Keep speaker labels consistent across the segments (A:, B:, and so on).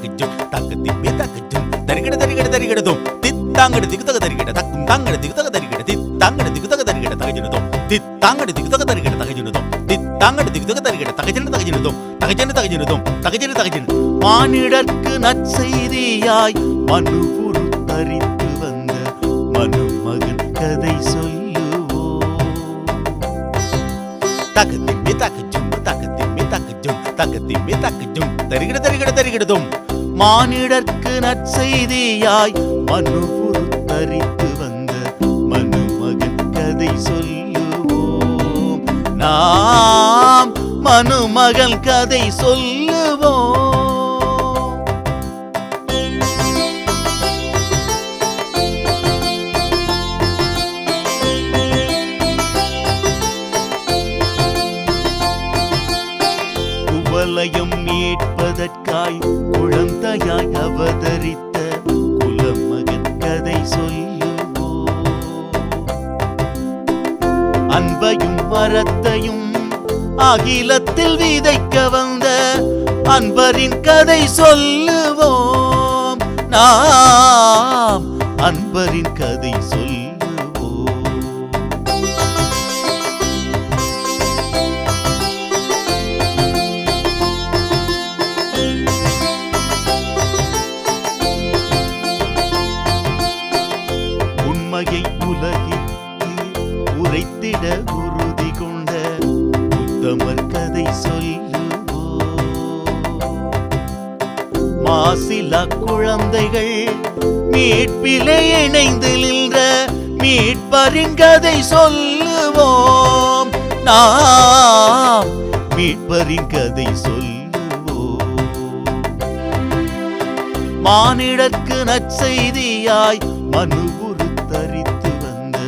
A: தகஜும் தகதிம்மி தகஜும் தரிகிட தரிகிட தரிகிடதும் தித்தாங்கட திகுதக தரிகிட தக்கும் தாங்கட திகுதக தரிகிட தித்தாங்கட திகுதக தரிகிட தகஜனுதும் தித்தாங்கட திகுதக தரிகிட தகஜனுதும் தித்தாங்கட திகுதக தரிகிட தகஜன தகஜனுதும் தகஜன தகஜனுதும் தகஜன தகஜன் மானிடர்க்கு நற்செய்தியாய் மனுபுரு தரித்து வந்த மனுமகன் கதை சொல்லுவோம். தகதிம்மி தகஜும் தகதிம்மி தகஜும் தகதிம்மி தகஜும் தரிகிட தரிகிட தரிகிடதும் மானிடர்க்கு நற்செய்தியாய் மனுபுரு தரித்து வந்த மனுமகன் கதை சொல்லுவோம். நாம் மனுமகன் கதை சொல்லுவோம். குவலயம் மீட்பதற்காய் குழந்தையாய் அவதரித்த குலமகன் கதை சொல்லுவோம். அன்பையும் மரத்தையும் அகிலத்தில் விதைக்க வந்த அன்பரின் கதை சொல்லுவோம். நாம் அன்பரின் கதை சொல்லுவோம். உண்மையை உலகிற்கு உரைத்திட உறுதி கொண்ட உத்தமர் கதை சொல்லுவோம். மாசிலா குழந்தைகள் மீட்பிலே இணைந்து நின்ற மீட்பரின் கதை சொல்லுவோம். நாம் மீட்பரின் கதை சொல்லுவோம். மானிடர்க்கு நற்செய்தியாய் மனுபுரு தரித்து வந்த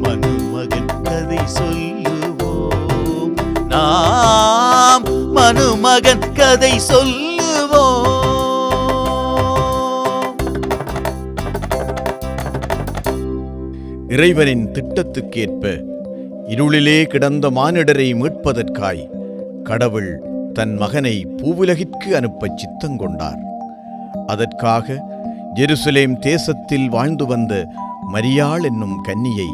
A: மனுமகன் கதை சொல்லுவோம். நாம் மனுமகன் கதை சொல்லுவோம்.
B: இறைவனின் திட்டத்துக்கேற்ப இருளிலே கிடந்த மானிடரை மீட்பதற்காய் கடவுள் தன் மகனை பூவுலகிற்கு அனுப்பச் சித்தங்கொண்டார். அதற்காக ஜெருசலேம் தேசத்தில் வாழ்ந்து வந்த மரியாள் என்னும் கன்னியை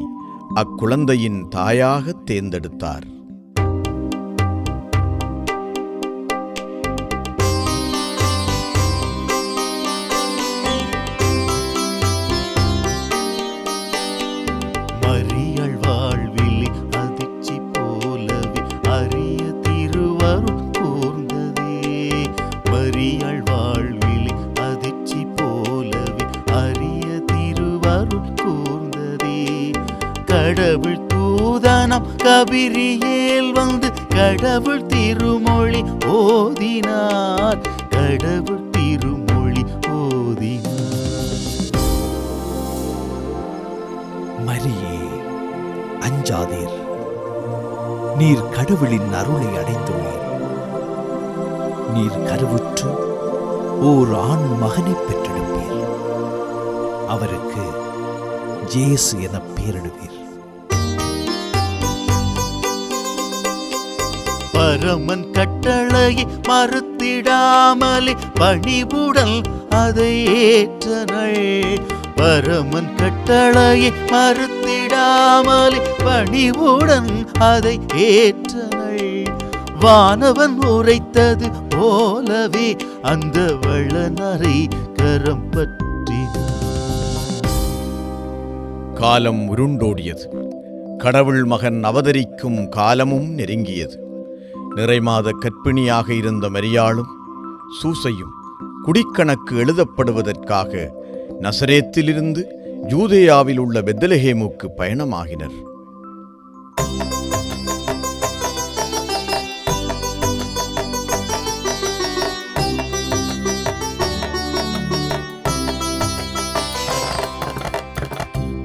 B: அக்குழந்தையின் தாயாக தேர்ந்தெடுத்தார்.
A: மரியாள் வாழ்வில் அதிர்ச்சி போலவே அரிய திருவருள் கூர்ந்ததே. மரியாள் வாழ்வில் அதிர்ச்சி போலவே அரிய திருவருள் கூர்ந்ததே. கடவுள் தூதனம் கபிரியேல் வந்து கடவுள் திருமொழி ஓதினார். கடவுள் திருமொழி ஓதினார்.
C: மரியே, அஞ்சாதீர், நீர் கடவுளின் அருளை அடைந்துள்ளீர். நீர் கருவுற்று ஓர் ஆண் மகனை பெற்றெடுப்பீர். அவருக்கு இயேசு என பெயரிடுவீர்.
A: பரமன் கட்டளையை மறுத்திடாமலே பணிவுடன் அதை ஏற்றனள். பரமன் கட்டளையை மறுத்திடாமலே பணிவுடன் அதை ஏற்றனள். வானவன் உரைத்தது போலவே அந்த வளனரை கரம் பற்றினார்.
B: காலம் உருண்டோடியது. கடவுள் மகன் அவதரிக்கும் காலமும் நெருங்கியது. நிறைமாத கர்ப்பிணியாக இருந்த மரியாளும் சூசையும் குடிக்கணக்கு எழுதப்படுவதற்காக நசரேத்திலிருந்து யூதேயாவில் உள்ள பெத்லெஹேமுக்கு பயணமாகினர்.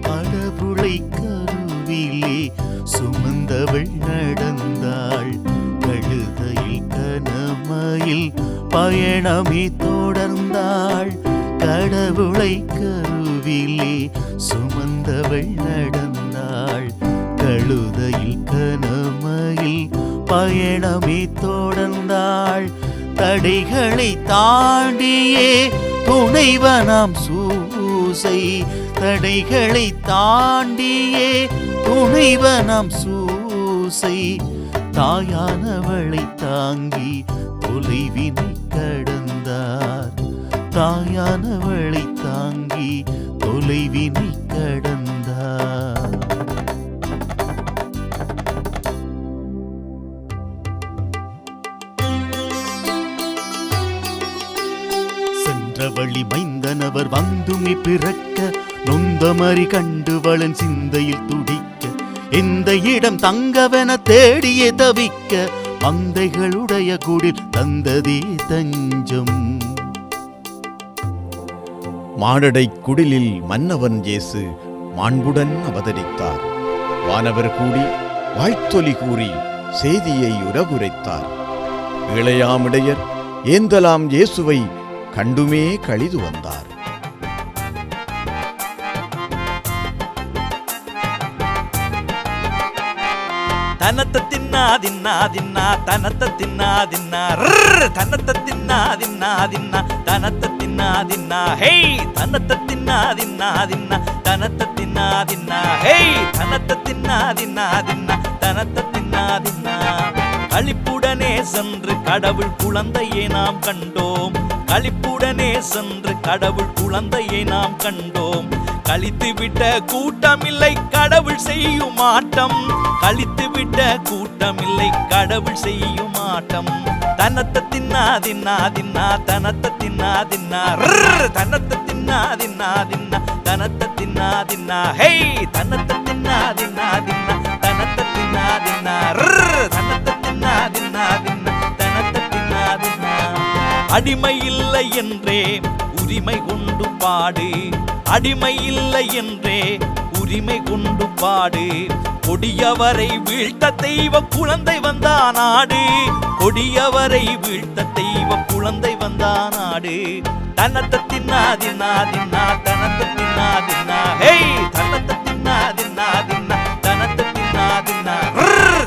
A: கடவுளை கருவிலே சுமந்தவள் நடந்தாள். கழுதையில் கனமையில் பயணமே தொடர்ந்தாள். கடவுளை கருவிலே சுமந்தவள் நடந்தாள். கழுதையில் கனமையில் பயணமே தொடர்ந்தாள். தடைகளை தாண்டியே துணைவனாம் சூசை, தடைகளை தாண்டியே துணைவனாம் சூசை, தாயானவளை தாங்கி தொலைவினை கடந்தார், தாயானவளை தாங்கி தொலைவினை கடந்தார். சென்றவழி மைந்தனவர் வந்துமே பிறக்க, நொந்தமறி கண்டுவளன் சிந்தையில் துடிக்க, எந்த இடம் தங்கவென தேடியே தவிக்க, மந்தைகளுடைய குடில் தந்ததே தஞ்சம்.
B: மாடடை குடிலில் மன்னவன் இயேசு மாண்புடன் அவதரித்தார். வானவர் கூடி வாழ்த்தொலி கூறி செய்தியை உரகுரைத்தார். இளையாமிடையர் ஏந்தலாம் இயேசுவை கண்டுமே கழிது வந்தார்.
D: தனத்த தின்னா தின்னா தின்னா தனத்த தின்னா தின்னா தனத்த தின்னா தின்னா தின்னா தனத்த தின்னா தின்னா ஹே தனத்த தின்னா தின்னா தின்னா தனத்த தின்னா தின்னா ஹே தனத்த தின்னா தின்னா தின்னா தனத்த தின்னா தின்னா. களிப்புடனே சென்று கடவுள் குழந்தையை நாம் கண்டோம், களிப்புடனே சென்று கடவுள் குழந்தையை நாம் கண்டோம். கழித்து விட்ட கூட்டமில்லை கடவுள் செய்யும் ஆட்டம், கழித்து விட்ட கூட்டமில்லை கடவுள் செய்யும் ஆட்டம். தனத்த தின்னா தின்னா தின்னா தனத்த தின்னா தின்னா தனத்த தின்னா தின்னா தின்னா தனத்த தின்னா தின்னா ஹே தனத்த தின்னா தின்னா தின்னா தனத்த தின்னா தின்னா தனத்த தின்னா தின்னா தின்னா தனத்த தின்னா தின்னா. அடிமை இல்லை என்றே உரிமை கொண்டு பாடு, அடிமை இல்லை என்றே உரிமை கொண்டு பாடு. கொடியவரை வீழ்த்த தெய்வ குழந்தை வந்தா நாடு, கொடியவரை வீழ்த்த தெய்வ குழந்தை வந்தா நாடு. தனத்த தின்னா தின்னா தின்னா தனத்த தின்னா தின்னா ஹே தனத்த தின்னா தின்னா தின்னா தனத்த தின்னா தின்னா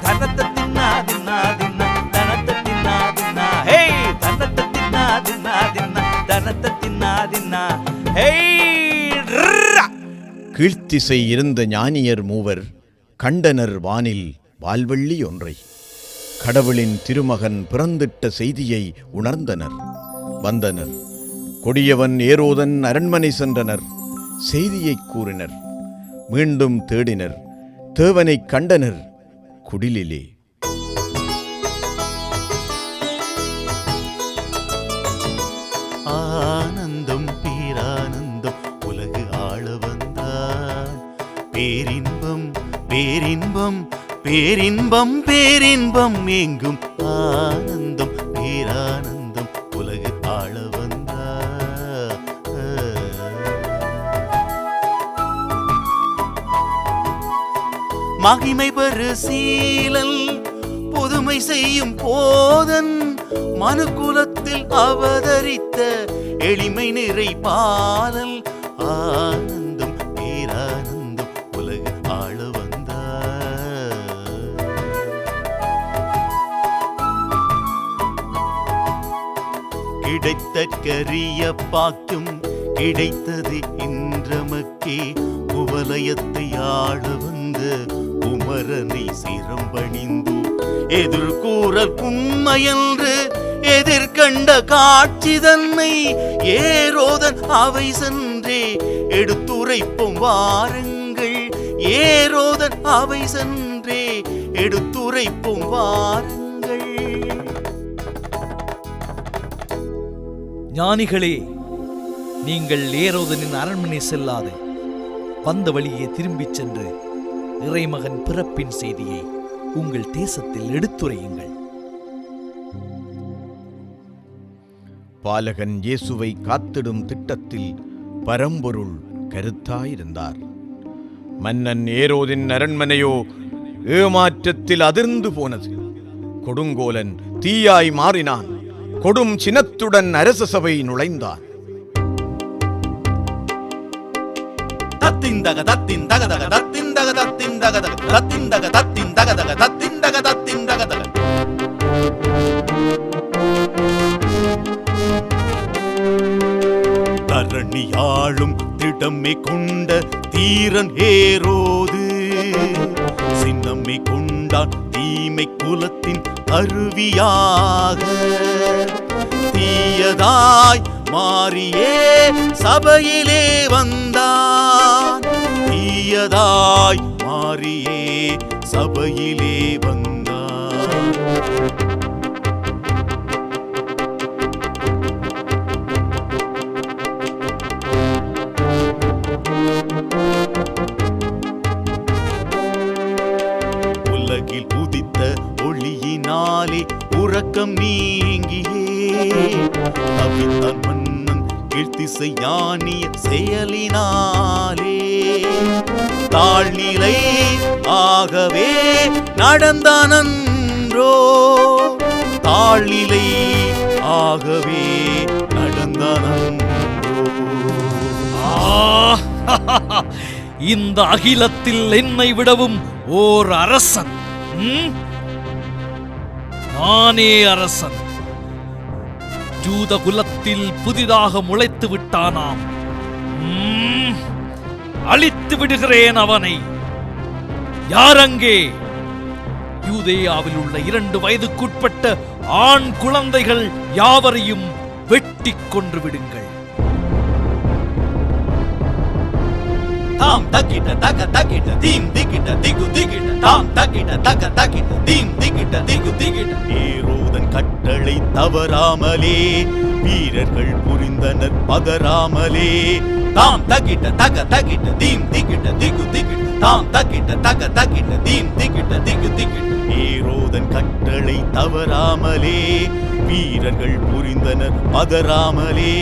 D: தனத்த தின்னா தின்னா தின்னா தனத்த தின்னா தின்னா ஹே தனத்த தின்னா தின்னா தின்னா தனத்த தின்னா தின்னா ஹே.
B: கீழ்த்திசை இருந்த ஞானியர் மூவர் கண்டனர் வானில் வால்வெள்ளி ஒன்றை. கடவுளின் திருமகன் பிறந்திட்ட செய்தியை உணர்ந்தனர். வந்தனர், கொடியவன் ஏரோதன் அரண்மனை சென்றனர். செய்தியைக் கூறினர், மீண்டும் தேடினர், தேவனைக் கண்டனர் குடிலிலே.
A: ஆனந்தம் பேரானந்தம் உலகு ஆள வந்தான், பேரின்பம் பேரின்பம் பேரின்பம் பேரின்பம் எங்கும் ஆனந்தம் பேரானந்தம் உலகு ஆள வந்தான். மகிமை பெரு சீலன் புதுமை செய்யும் போதன், மனுக்குலத்தில் அவதரித்த எளிமை நிறை பாலல். ஆனந்தம் பேரானந்தம் உலகு ஆள வந்தார். கிடைத்த கரிய பாக்கும் கிடைத்தது இன்றமக்கே, குவலயத்தை ஆள வந்த குமரனை சிரம்பணிந்து எதிர்கூறல் உண்மையென்று எதிர்கண்ட காட்சி தன்னை ஏரோதன் அவை சென்றே எடுத்துரைப்போம் வாருங்கள், ஏரோதன் அவை சென்றே எடுத்துரைப்போம் வாருங்கள்.
C: ஞானிகளே, நீங்கள் ஏரோதனின் அரண்மனை செல்லாது வந்த வழியே திரும்பிச் சென்று இறைமகன் பிறப்பின் செய்தியை உங்கள் தேசத்தில் எடுத்துரையுங்கள்.
B: பாலகன் இயேசுவை காத்திடும் திட்டத்தில் பரம்பொருள் கருத்தாயிருந்தார். மன்னன் ஏரோதின் அரண்மனையோ ஏமாற்றத்தில் அதிர்ந்து போனது. கொடுங்கோலன் தீயாய் மாறினான். கொடும் சினத்துடன் அரச சபை நுழைந்தான்.
A: தத்திந்தக தத்திந்தக தக தத்திந்தக தத்திந்தக தக தத்திந்தக தத்திந்தக தக தத்திந்தக தத்திந்தக தக. பண்ணியாளும் திடமே கொண்ட தீரன் ஏரோது சின்னம்மை கொண்டான் தீமை குலத்தின் கருவியாக தீயதாய் மாறியே சபையிலே வந்தான் தீயதாய் மாறியே சபையிலே வந்தான் உலகில் உதித்த ஒளியினாலே உறக்கம் நீங்கியே தவித்தான் மன்னன் கீழ்த்திசை யானிய செயலினாலே தாழ்நிலை ஆகவே நடந்தானன்றோ தாழ்நிலை ஆகவே நடந்தானன்றோ
C: இந்த அகிலத்தில் என்னை விடவும் ஓர் அரசன். நானே அரசன். ஜூத குலத்தில் புதிதாக முளைத்து விட்டானாம். அழித்து விடுகிறேன் அவனை. யாரங்கே? யூதேயாவில் உள்ள 2 வயதுக்குட்பட்ட ஆண் குழந்தைகள் யாவரையும் வெட்டிக் கொன்று விடுங்கள்.
A: தாம் தக்கிட்ட தக்க தக்கிட்ட தீம் திக்கிட்ட திகு திக்கிட்ட தாம் தக்கிட்ட தக்க தக்கிட்ட தீம் திக்கிட்ட திகு திக்கிட்ட ஏரோதன் கட்டளை தவறாமலே வீரர்கள் புரிந்தனர் பதறாமலே தாம் தக்கிட்ட தக்க தக்கிட்ட தீம் திக்கிட்ட திகு திக்கிட்ட தாம் தக்கிட்ட தக்க தக்கிட்ட தீம் திக்கிட்ட திகு திக்கிட்ட ஏரோதன் கட்டளை தவறாமலே வீரர்கள் புரிந்தனர் பதறாமலே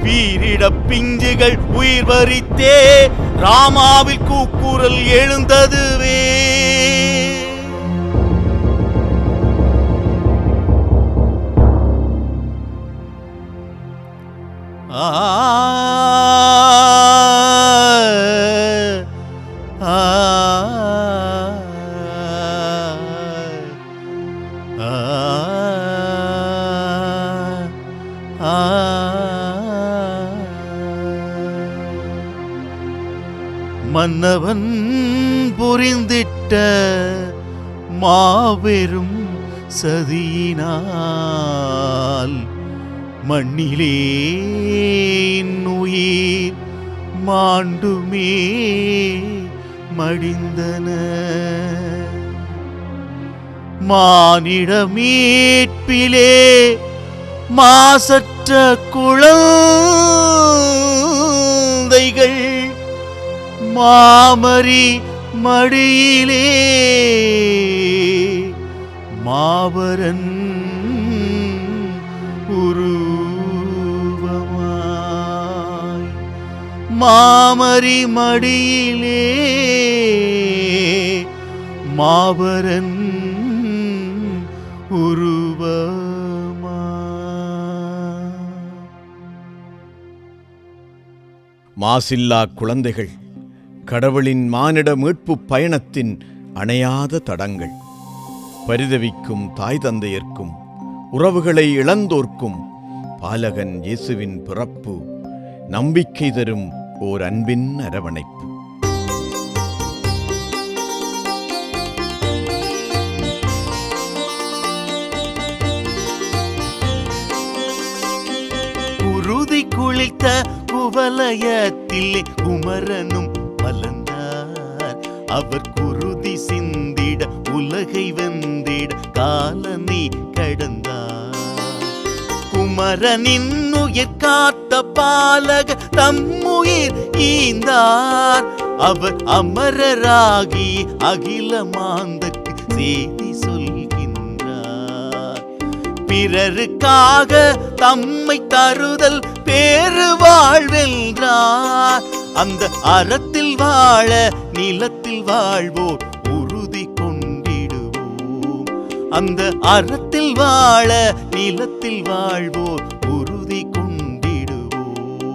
A: வீரிட பிஞ்சுகள் உயிர் வரித்தே ராமாவில் கூக்குரல் எழுந்ததுவே மன்னவன் புரிந்திட்ட மாபெரும் சதியினால் மண்ணிலே உயிர் மாண்டுமே மடிந்தன மானிட மீட்பிலே மாசற்ற குழந்தைகள் மாமரி மடியிலே மாபரன் உருவமாய் மாமரி மடியிலே மாபரன் உருவமாய்
B: மாசில்லா குழந்தைகள் கடவுளின் மானிட மீட்பு பயணத்தின் அணையாத தடங்கள். பரிதவிக்கும் தாய் தந்தையர்க்கும் உறவுகளை இழந்தோர்க்கும் பாலகன் இயேசுவின் பிறப்பு நம்பிக்கை தரும் ஓர் அன்பின் அரவணைப்பு.
A: குருதி குளித்த குவலயத்திலே குமரனும் மலர்ந்தார். அவர் குருதி சிந்திட உலகை வெந்திட காலனை கடந்தார். குமரனின் உயிர் காத்த பாலக தம்முயிர் ஈந்தார். அவர் அமரராகி அகில மாந்தற்கு செய்தி சொல்கின்றார். பிறருக்காக தம்மை தருதல் பேரு வாழ்வென்றார். அந்த அறத்தில் வாழ நிலத்தில் வாழ்வோர் உறுதி கொண்டிடுவோம். அந்த அறத்தில் வாழ நிலத்தில் வாழ்வோர் உறுதி கொண்டிடுவோம்.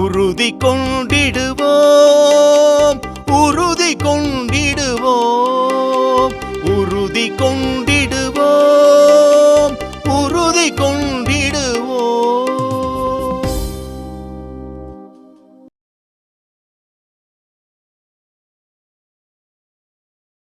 A: உறுதி கொண்டிடுவோம். உறுதி கொண்டிடுவோம். உறுதி கொண்டு